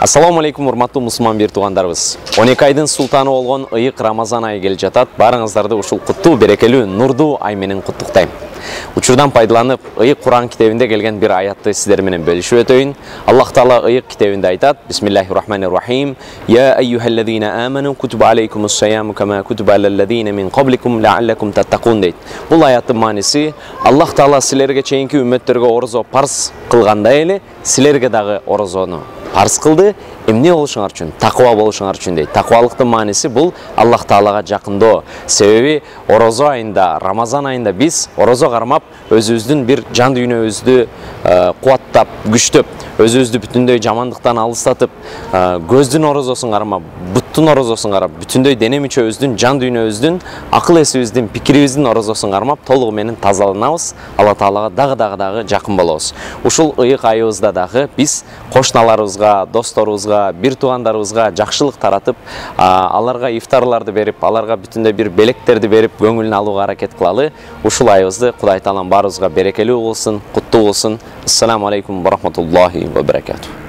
Ассаламу алейкум, урматтуу мусулман бир туугандарыбыз. 12 айдын султаны болгон ыйык Рамазан айы келе жатат. Барыңыздарды ушул куттуу, берекелүү, нурдуу ай менен куттуктайм. Учурдан пайдаланып, ыйык Куран китебинде келген бир аятты сиздер менен бөлүшүп өтөйүн. Аллах Таала ыйык китебинде айтат: Бисмиллахир-рахманир-рахим. Я айюхаллазина аману кутиба алейкумус-сияму кама кутиба алаллазина мин кабликум лааллакум таттакун дейт. Бул аяттын мааниси Аллах Таала силерге чейинки үммөттөргө орозо парз кылгандай эле силерге дагы орозону парз кылды. Эмне болушуңар үчүн? Таква болушуңар үчүн дейт. Таквалыктын мааниси бул Аллах Таалага жакындоо. Себеби орозо айында, Рамазан айында биз орозо кармап, өзүбүздүн бир жан дүйнөбүздү кубаттап, күчтөп, өзүбүздү бүтүндөй жамандыктан алыстатып, көздүн орозосун кармап, буттун орозосун карап, бүтүндөй дене мүчөбүздүн, жан дүйнөбүздүн, акыл эсибиздин, пикирибиздин орозосун кармап, толугу менен тазаланабыз. Алла Таалага дагы жакын болобуз. Ушул ыйык айыбызда дагы биз кошуналарыбызга, досторубузга, бир туугандарыбызга жакшылык таратып, аларга ифтарларды берип, аларга бүтүндөй бир белектерди берип, көңүлүн алууга аракет кылалы. Ушул айыбызды Кудай Таалам баарыбызга берекелүү болсун, куттуу болсун. Ассаламу алейкум ва рахматуллахи ва баракатух.